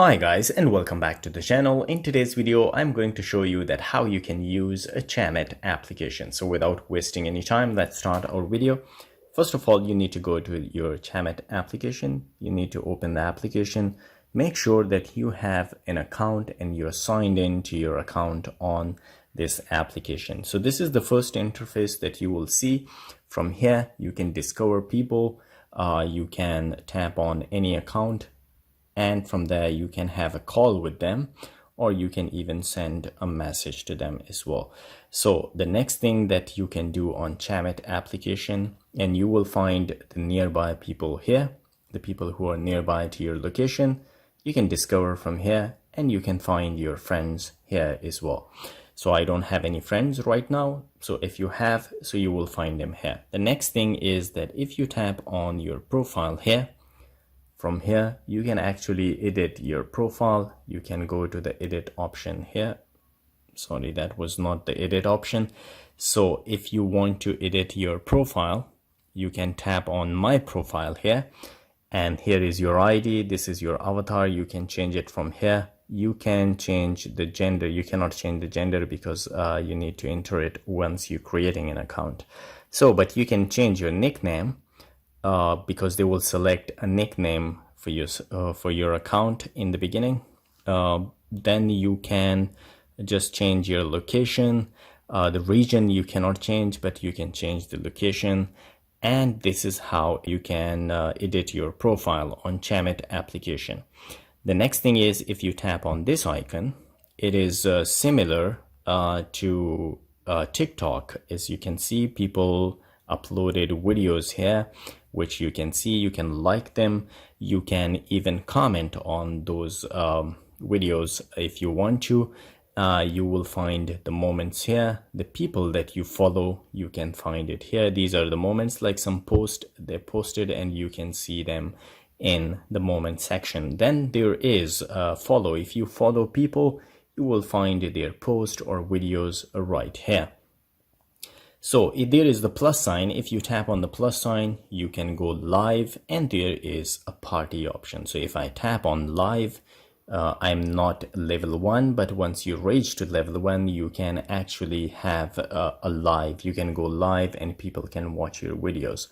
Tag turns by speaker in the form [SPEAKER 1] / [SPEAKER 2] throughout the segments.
[SPEAKER 1] Hi guys, and welcome back to the channel. In today's video, I'm going to show you that how you can use a Chamet application. So without wasting any time, let's start our video. First of all, you need to go to your Chamet application. You need to open the application. Make sure that you have an account and you're signed in to your account on this application. So this is the first interface that you will see. From here, you can discover people. You can tap on any account, and from there you can have a call with them, or you can even send a message to them as well. So the next thing that you can do on Chamet application, and you will find the nearby people here, the people who are nearby to your location, you can discover from here, and you can find your friends here as well. So I don't have any friends right now. So if you have, so you will find them here. The next thing is that if you tap on your profile here, from here, you can actually edit your profile. You can go to the edit option here. Sorry, that was not the edit option. So if you want to edit your profile, you can tap on my profile here. And here is your ID. This is your avatar. You can change it from here. You can change the gender. You cannot change the gender because you need to enter it once you're creating an account. So, but you can change your nickname. Because they will select a nickname for your account in the beginning. Then you can just change your location. The region you cannot change, but you can change the location. And this is how you can edit your profile on Chamet application. The next thing is, if you tap on this icon, it is similar to TikTok. As you can see, people uploaded videos here, which you can see. You can like them. You can even comment on those videos if you want to. You will find the moments here. The people that you follow, you can find it here. These are the moments, like some post they posted, and you can see them in the moment section. Then there is follow. If you follow people, you will find their post or videos right here. So if there is the plus sign. If you tap on the plus sign, you can go live, and there is a party option. So if I tap on live, I'm not level 1, but once you reach to level 1, you can actually have a live. You can go live and people can watch your videos.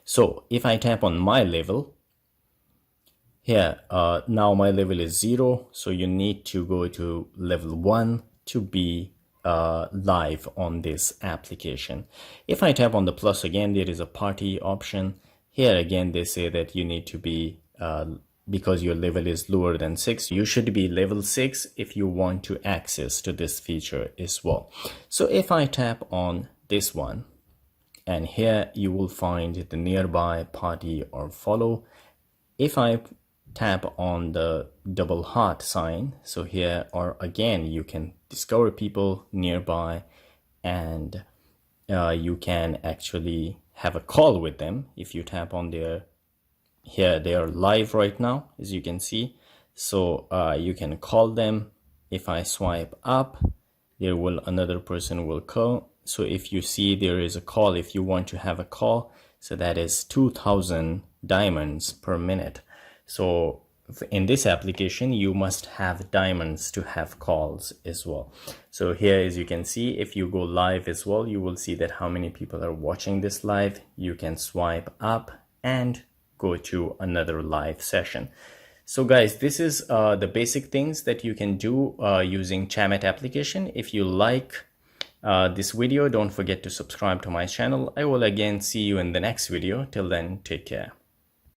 [SPEAKER 1] So if I tap on my level here, now my level is 0. So you need to go to level 1 to be live on this application. If I tap on the plus again, there is a party option. Here again, they say that you need to be, because your level is lower than 6, you should be level 6 if you want to access to this feature as well. So if I tap on this one, and here you will find the nearby party or follow. If I tap on the double heart sign, so here, or again, you can discover people nearby, and you can actually have a call with them. If you tap on their, here they are live right now, as you can see. So you can call them. If I swipe up, there will another person will call. So if you see there is a call, if you want to have a call, so that is 2,000 diamonds per minute. So in this application, you must have diamonds to have calls as well. So here, as you can see, if you go live as well, you will see that how many people are watching this live. You can swipe up and go to another live session. So guys, this is the basic things that you can do using Chamet application. If you like this video, don't forget to subscribe to my channel. I will again see you in the next video. Till then, take care.